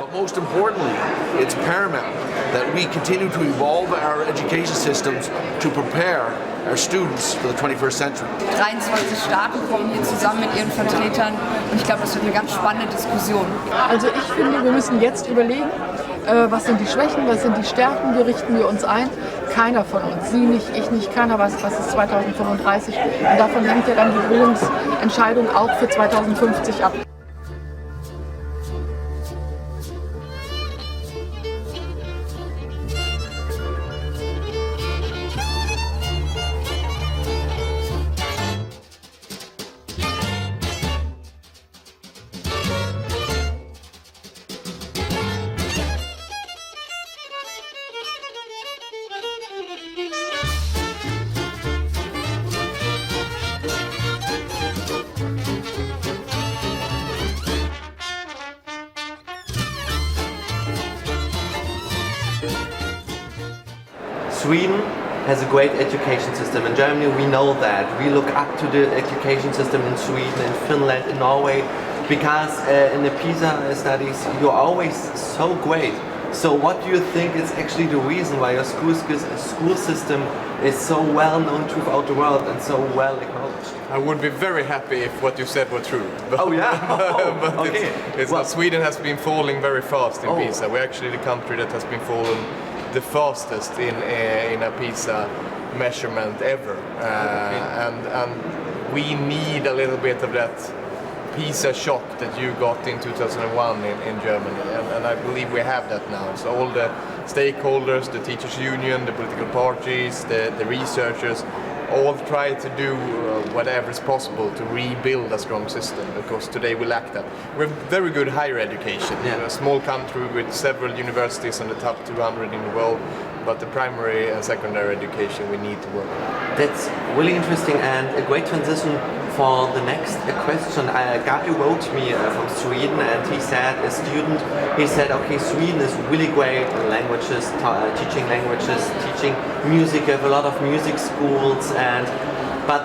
But most importantly, it's paramount that we continue to evolve our education systems to prepare our students for the 21st century. 23 Staaten kommen hier zusammen mit ihren Vertretern und ich glaube, das wird eine ganz spannende Diskussion. Also ich finde, wir müssen jetzt überlegen, was sind die Schwächen, was sind die Stärken, wie richten wir uns ein. Keiner von uns, Sie nicht, ich nicht, keiner weiß, was ist 2035. Und davon hängt ja dann die Bildungsentscheidung auch für 2050 ab. Sweden has a great education system. In Germany we know that. We look up to the education system in Sweden, in Finland, in Norway, because in the PISA studies you're always so great. So what do you think is actually the reason why your school system is so well known throughout the world and so well acknowledged? I would be very happy if what you said were true. But, oh yeah? but okay. It's not. Sweden has been falling very fast in PISA. We're actually the country that has been falling the fastest in a PISA measurement ever, and we need a little bit of that PISA shock that you got in 2001 in Germany, and I believe we have that now. So all the stakeholders, the teachers union, the political parties, the researchers, all try to do whatever is possible to rebuild a strong system, because today we lack that. We're very good higher education. Yeah. We're a small country with several universities on the top 200 in the world, but the primary and secondary education we need to work on. That's really interesting and a great transition for the next question. Gary wrote me from Sweden, and he said, a student, he said, okay, Sweden is really great in languages, teaching languages, teaching music. We have a lot of music schools, but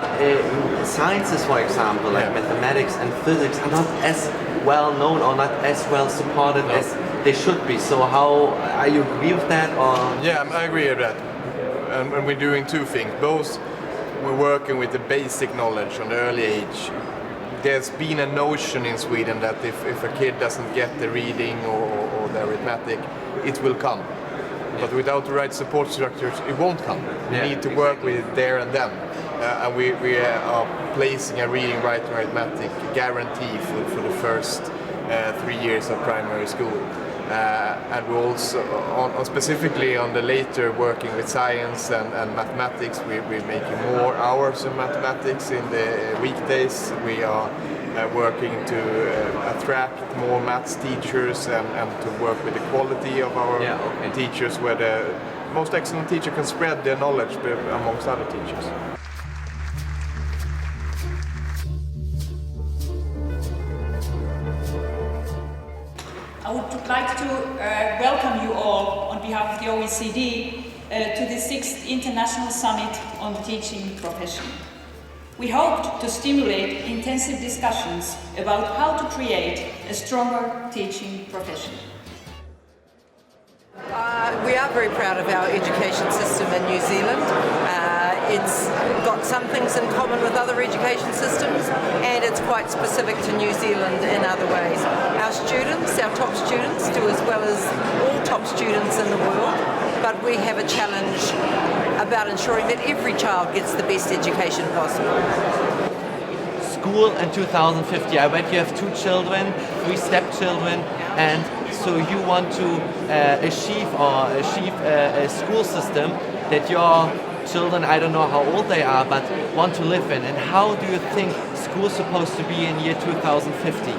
sciences, for example, like mathematics and physics, are not as well known or not as well supported as they should be. So how, are you agree with that? Or? Yeah, I agree with that. And we're doing two things. Both we're working with the basic knowledge on the early age. There's been a notion in Sweden that if a kid doesn't get the reading or the arithmetic, it will come. But without the right support structures, it won't come. We need to work with it there and then. And we are placing a reading, writing, arithmetic guarantee for the first 3 years of primary school. And we also, specifically on the later, working with science and mathematics, we're making more hours of mathematics in the weekdays. We are working to attract more maths teachers and to work with the quality of our teachers, where the most excellent teacher can spread their knowledge amongst other teachers. I would like to welcome you all on behalf of the OECD to the 6th International Summit on the Teaching Profession. We hoped to stimulate intensive discussions about how to create a stronger teaching profession. We are very proud of our education system in New Zealand. It's got some things in common with other education systems, and it's quite specific to New Zealand in other ways. Our students, our top students, do as well as all top students in the world, but we have a challenge about ensuring that every child gets the best education possible. School in 2050. I bet you have 2 children, 3 stepchildren, and so you want to achieve a school system that your children, I don't know how old they are, but want to live in. And how do you think school's supposed to be in year 2050?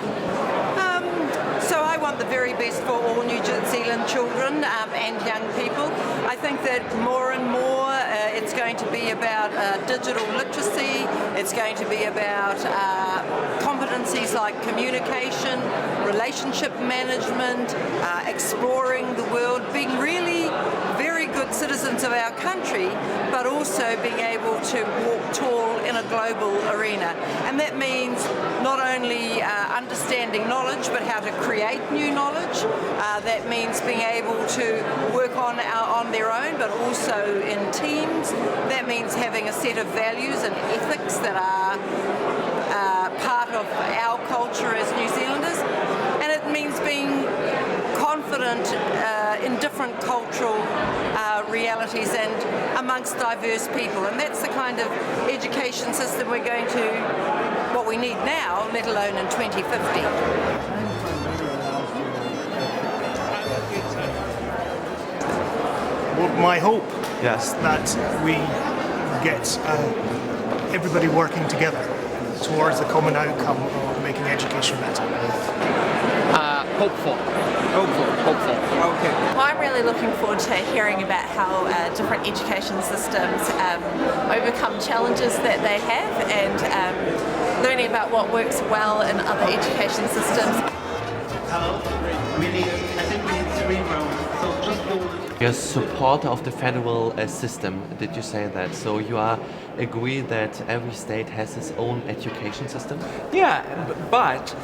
So I want the very best for all New Zealand children and young people. I think that more and more it's going to be about digital literacy. It's going to be about competencies like communication, relationship management, exploring the world, being really very good citizens of our country, but also being able to walk tall in a global arena. And that means not only understanding knowledge, but how to create new knowledge. That means being able to work on their own, but also in teams. That means having a set of values and ethics that are part of our culture as New Zealanders. And it means being confident in different cultural realities and amongst diverse people. And that's the kind of education system we're going to, what we need now, let alone in 2050. Well, my hope Yes. is that we get everybody working together towards the common outcome of making education better. Hopeful. Okay. Well, I'm really looking forward to hearing about how different education systems overcome challenges that they have and learning about what works well in other education systems. You're a supporter of the federal system, did you say that? So you agree that every state has its own education system? Yeah, but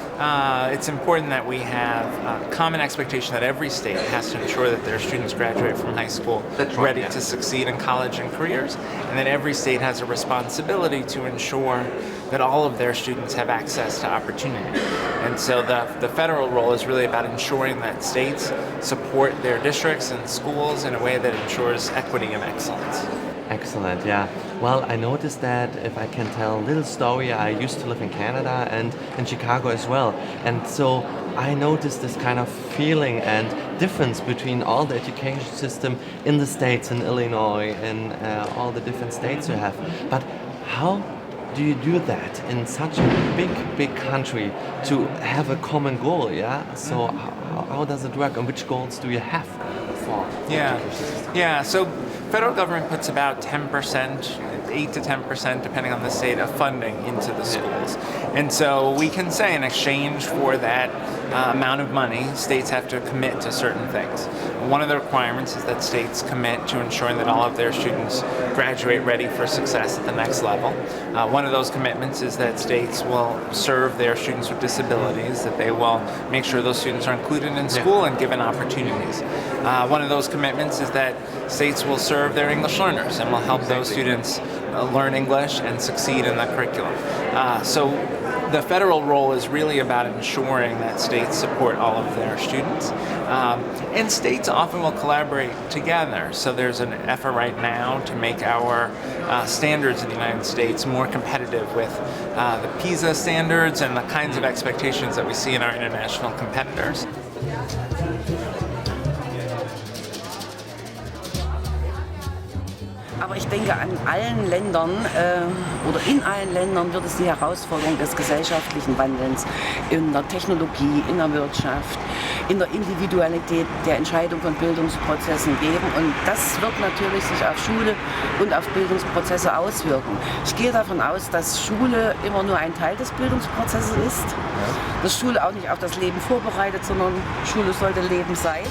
it's important that we have a common expectation that every state has to ensure that their students graduate from high school ready to succeed in college and careers, and that every state has a responsibility to ensure that all of their students have access to opportunity. And so the federal role is really about ensuring that states support their districts and schools in a way that ensures equity and excellence. Excellent, yeah. Well, I noticed that, if I can tell a little story, I used to live in Canada and in Chicago as well. And so I noticed this kind of feeling and difference between all the education system in the states, in Illinois, in all the different states you have. But how do you do that in such a big country to have a common goal, yeah? So how does it work, and which goals do you have for Yeah, so federal government puts about 10%, 8 to 10%, depending on the state, of funding into the schools. And so we can say in exchange for that amount of money, states have to commit to certain things. One of the requirements is that states commit to ensuring that all of their students graduate ready for success at the next level. One of those commitments is that states will serve their students with disabilities, that they will make sure those students are included in school and given opportunities. One of those commitments is that states will serve their English learners and will help those students learn English and succeed in the curriculum. So the federal role is really about ensuring that states support all of their students. And states often will collaborate together. So there's an effort right now to make our standards in the United States more competitive with the PISA standards and the kinds of expectations that we see in our international competitors. Aber ich denke, an allen Ländern oder in allen Ländern wird es die Herausforderung des gesellschaftlichen Wandels in der Technologie, in der Wirtschaft, in der Individualität der Entscheidung von Bildungsprozessen geben. Und das wird natürlich sich auf Schule und auf Bildungsprozesse auswirken. Ich gehe davon aus, dass Schule immer nur ein Teil des Bildungsprozesses ist. Dass Schule auch nicht auf das Leben vorbereitet, sondern Schule sollte Leben sein.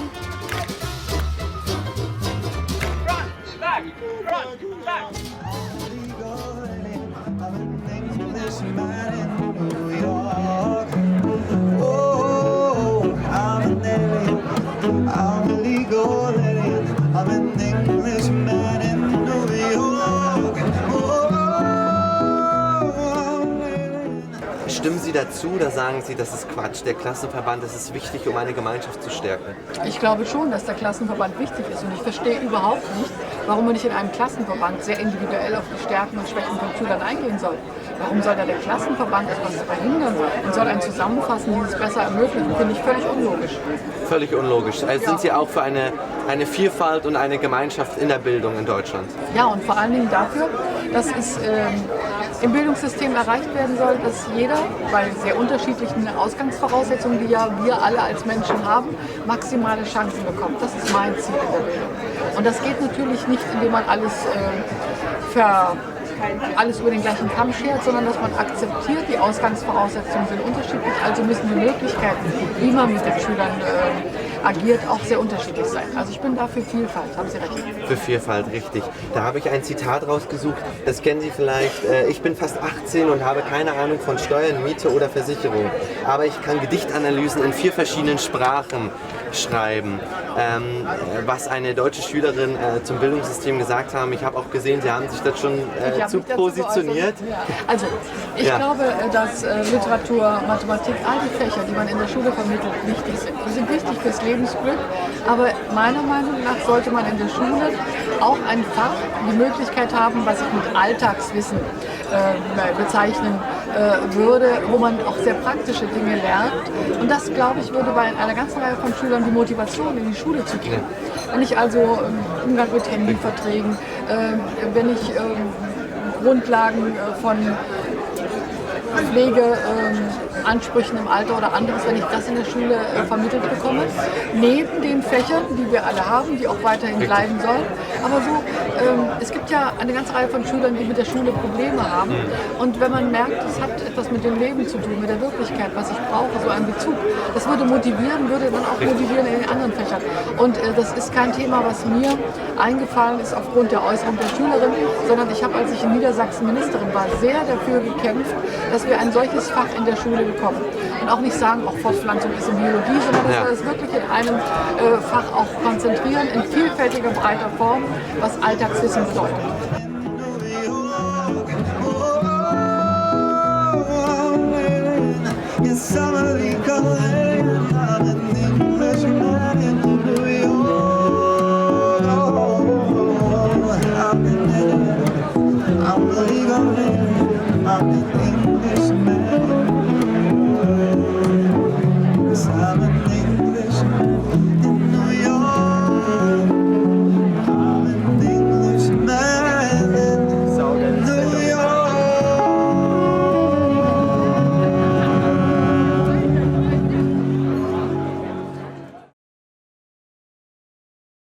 Stimmen Sie dazu oder sagen Sie, das ist Quatsch? Der Klassenverband, das ist wichtig, um eine Gemeinschaft zu stärken. Ich glaube schon, dass der Klassenverband wichtig ist, und ich verstehe überhaupt nicht, warum man nicht in einem Klassenverband sehr individuell auf die Stärken und Schwächen von Schülern eingehen soll. Warum soll da der Klassenverband etwas verhindern und soll ein Zusammenfassen dieses besser ermöglichen? Finde ich völlig unlogisch. Völlig unlogisch. Also sind Sie auch für eine Vielfalt und eine Gemeinschaft in der Bildung in Deutschland? Ja, und vor allen Dingen dafür, dass es im Bildungssystem erreicht werden soll, dass jeder, bei sehr unterschiedlichen Ausgangsvoraussetzungen, die ja wir alle als Menschen haben, maximale Chancen bekommt. Das ist mein Ziel in der Bildung. Und das geht natürlich nicht, indem man alles alles über den gleichen Kamm schert, sondern dass man akzeptiert, die Ausgangsvoraussetzungen sind unterschiedlich, also müssen die Möglichkeiten, wie man mit den Schülern agiert, auch sehr unterschiedlich sein. Also ich bin da für Vielfalt, haben Sie recht. Für Vielfalt, richtig. Da habe ich ein Zitat rausgesucht, das kennen Sie vielleicht. Ich bin fast 18 und habe keine Ahnung von Steuern, Miete oder Versicherung. Aber ich kann Gedichtanalysen in 4 verschiedenen Sprachen schreiben. Was eine deutsche Schülerin zum Bildungssystem gesagt haben. Ich habe auch gesehen, Sie haben sich das schon zu positioniert. Also ich glaube, dass Literatur, Mathematik, all die Fächer, die man in der Schule vermittelt, wichtig sind. Die sind wichtig fürs Lebensglück, aber meiner Meinung nach sollte man in der Schule auch ein Fach, die Möglichkeit haben, was ich mit Alltagswissen bezeichnen würde, wo man auch sehr praktische Dinge lernt. Und das, glaube ich, würde bei einer ganzen Reihe von Schülern die Motivation, in die Schule zu gehen. Wenn ich also Umgang mit Handyverträgen, wenn ich Grundlagen von Pflegeansprüchen im Alter oder anderes, wenn ich das in der Schule vermittelt bekomme, neben den Fächern, die wir alle haben, die auch weiterhin bleiben sollen. Aber so, es gibt ja eine ganze Reihe von Schülern, die mit der Schule Probleme haben. Und wenn man merkt, es hat etwas mit dem Leben zu tun, mit der Wirklichkeit, was ich brauche, so ein Bezug, das würde motivieren, würde dann auch motivieren in den anderen Fächern. Und das ist kein Thema, was mir eingefallen ist aufgrund der Äußerung der Schülerin, sondern ich habe, als ich in Niedersachsen Ministerin war, sehr dafür gekämpft, dass wir ein solches Fach in der Schule bekommen. Und auch nicht sagen, auch Fortpflanzung ist in Biologie, sondern dass wir das wirklich in einem Fach auch konzentrieren, in vielfältiger, breiter Form, was Alltagswissen bedeutet. I'm